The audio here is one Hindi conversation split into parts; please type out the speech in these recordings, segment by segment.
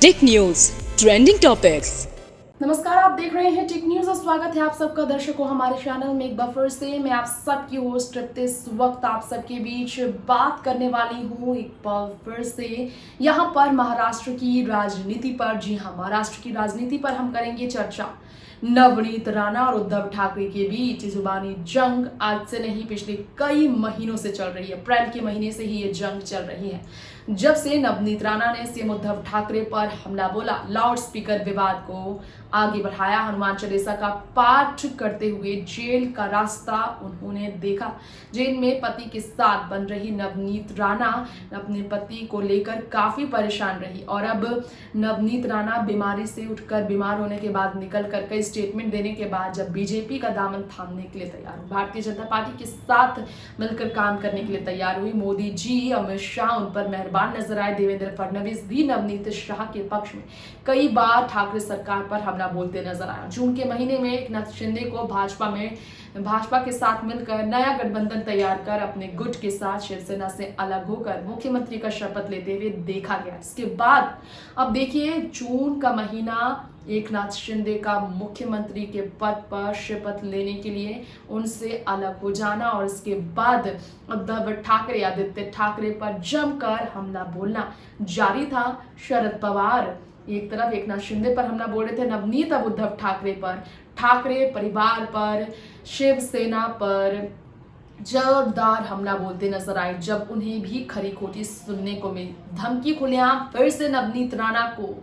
Tech news trending topics. नमस्कार, आप देख रहे हैं टेक न्यूज और स्वागत है आप सबका दर्शकों हमारे चैनल में एक बार फिर से। मैं आप सबकी होस्ट तृप्ति इस वक्त आप सबके बीच बात करने वाली हूँ एक बार फिर से यहाँ पर महाराष्ट्र की राजनीति पर। जी हाँ, महाराष्ट्र की राजनीति पर हम करेंगे चर्चा। नवनीत राणा और उद्धव ठाकरे के बीच जुबानी जंग आज से नहीं पिछले कई महीनों से चल रही है। अप्रैल के महीने से ही ये जंग चल रही है, जब से नवनीत राणा ने सीएम उद्धव ठाकरे पर हमला बोला, लाउड स्पीकर विवाद को आगे बढ़ाया, हनुमान चालीसा का पाठ करते हुए जेल का रास्ता उन्होंने देखा। जेल में पति के साथ बन रही नवनीत राणा अपने पति को लेकर काफी परेशान रही और अब नवनीत राणा बीमारी से उठकर, बीमार होने के बाद निकल कर कई स्टेटमेंट देने के बाद जब बीजेपी का दामन थामने के लिए तैयार हुई, भारतीय जनता पार्टी के साथ मिलकर काम करने के लिए तैयार हुई, मोदी जी, अमित शाह उन पर मेहरबान नजर आए, देवेंद्र फडणवीस भी नवनीत शाह के पक्ष में कई बार ठाकरे सरकार पर हमला बोलते नजर आया। जून के महीने में एकनाथ शिंदे को भाजपा के साथ मिलकर नया गठबंधन तैयार कर अपने गुट के साथ शिवसेना से अलग होकर मुख्यमंत्री का शपथ लेते हुए देखा गया। इसके बाद अब देखिए, जून का महीना एकनाथ शिंदे का मुख्यमंत्री के पद पर शपथ लेने के लिए उनसे अलग हो जाना और इसके बाद उद्धव ठाकरे, आदित्य ठाकरे पर जमकर हमला बोलना जारी था। शरद पवार एक तरफ एकनाथ शिंदे पर हमला बोल रहे थे, नवनीत अब उद्धव ठाकरे पर, ठाकरे परिवार पर, शिवसेना पर जोरदार हमला बोलते नजर आए। जब उन्हें भी खरी खोटी सुनने को मिली, धमकी खुलेआम फिर से नवनीत राणा को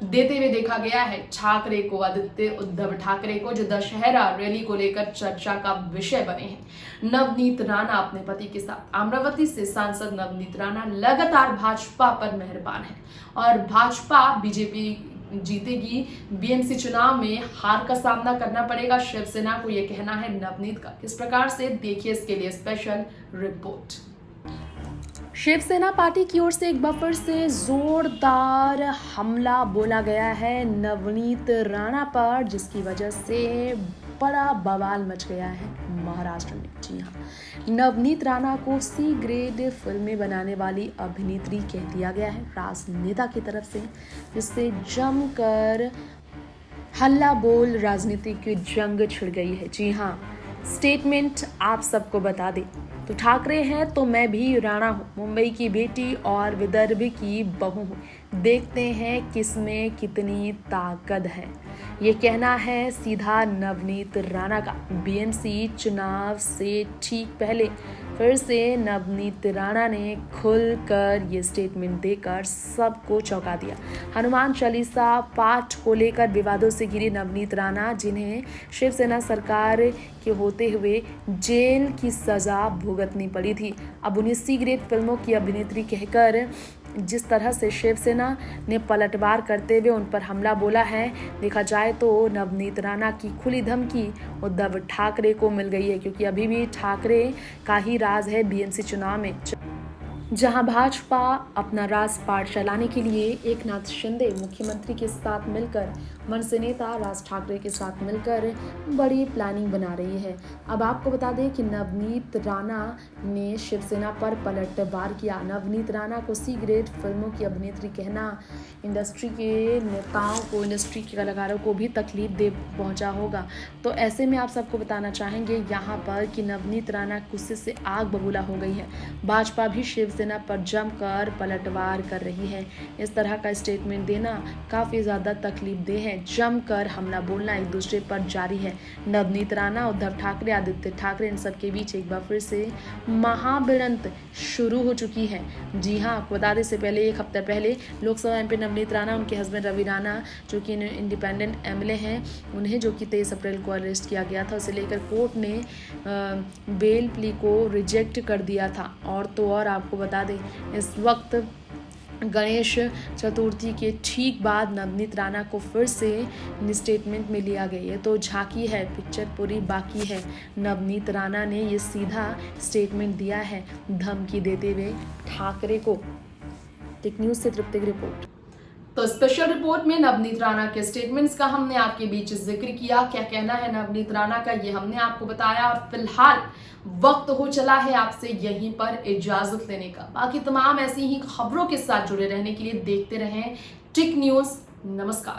देते हुए देखा गया है। ठाकरे को, आदित्य उद्धव ठाकरे को जो दशहरा रैली को लेकर चर्चा का विषय बने हैं। नवनीत राणा अपने पति के साथ अमरावती से सांसद नवनीत राणा लगातार भाजपा पर मेहरबान है और भाजपा बीजेपी जीतेगी, बीएमसी चुनाव में हार का सामना करना पड़ेगा शिवसेना को, यह कहना है नवनीत का। किस प्रकार से, देखिए इसके लिए स्पेशल रिपोर्ट। शिवसेना पार्टी की ओर से एक बार फिर से जोरदार हमला बोला गया है नवनीत राणा पर, जिसकी वजह से बड़ा बवाल मच गया है महाराष्ट्र में। जी हाँ, नवनीत राणा को सी ग्रेड फिल्में बनाने वाली अभिनेत्री कह दिया गया है राजनेता की तरफ से, जिससे जमकर हल्ला बोल राजनीतिक की जंग छिड़ गई है। जी हाँ, स्टेटमेंट आप सबको बता दें तो ठाकरे हैं तो मैं भी राणा हूँ, मुंबई की बेटी और विदर्भ की बहू हूँ, देखते हैं किसमें कितनी ताकत है, ये कहना है सीधा नवनीत राणा का। बीएमसी चुनाव से ठीक पहले फिर से नवनीत राणा ने खुलकर ये स्टेटमेंट देकर सबको चौंका दिया। हनुमान चालीसा पाठ को लेकर विवादों से घिरी नवनीत राणा, जिन्हें शिवसेना सरकार के होते हुए जेल की सजा भुगतनी पड़ी थी, अब उन्हें सी ग्रेड फिल्मों की अभिनेत्री कहकर जिस तरह से शिवसेना ने पलटवार करते हुए उन पर हमला बोला है, देखा जाए तो नवनीत राणा की खुली धमकी उद्धव ठाकरे को मिल गई है, क्योंकि अभी भी ठाकरे का ही राज है बीएमसी चुनाव में, जहां भाजपा अपना राजपाट चलाने के लिए एकनाथ शिंदे मुख्यमंत्री के साथ मिलकर, मनसे नेता राज ठाकरे के साथ मिलकर बड़ी प्लानिंग बना रही है। अब आपको बता दें कि नवनीत राणा ने शिवसेना पर पलटवार किया। नवनीत राणा को सी ग्रेड फिल्मों की अभिनेत्री कहना इंडस्ट्री के नेताओं को, इंडस्ट्री के कलाकारों को भी तकलीफ दे पहुंचा होगा। तो ऐसे में आप सबको बताना चाहेंगे यहाँ पर कि नवनीत राणा गुस्से से आग बबूला हो गई है। भाजपा भी शिवसेना पर जमकर पलटवार कर रही है। इस तरह का स्टेटमेंट देना काफ़ी ज़्यादा तकलीफ दे है। जमकर हमला बोलना एक दूसरे पर जारी है। नवनीत राणा, उद्धव ठाकरे, आदित्य ठाकरे, इन सब के बीच एक बार फिर से महाभिड़ंत शुरू हो चुकी है। जी हाँ, आपको बता दें, इससे पहले एक हफ्ते पहले लोकसभा एमपी नवनीत राणा, उनके हस्बैंड रवि राणा जो कि इंडिपेंडेंट एमएलए हैं, उन्हें जो कि 23 अप्रैल को अरेस्ट किया गया था, उसे लेकर कोर्ट ने बेल प्ली को रिजेक्ट कर दिया था। और तो और आपको बता दें, इस वक्त गणेश चतुर्थी के ठीक बाद नवनीत राणा को फिर से स्टेटमेंट में लिया गया। ये तो झांकी है, पिक्चर पूरी बाकी है। नवनीत राणा ने ये सीधा स्टेटमेंट दिया है धमकी देते हुए ठाकरे को। टेक न्यूज़ से तृप्ति की रिपोर्ट। तो स्पेशल रिपोर्ट में नवनीत राणा के स्टेटमेंट्स का हमने आपके बीच जिक्र किया। क्या कहना है नवनीत राणा का, ये हमने आपको बताया। और फिलहाल वक्त हो चला है आपसे यहीं पर इजाजत लेने का। बाकी तमाम ऐसी ही खबरों के साथ जुड़े रहने के लिए देखते रहें टिक न्यूज। नमस्कार।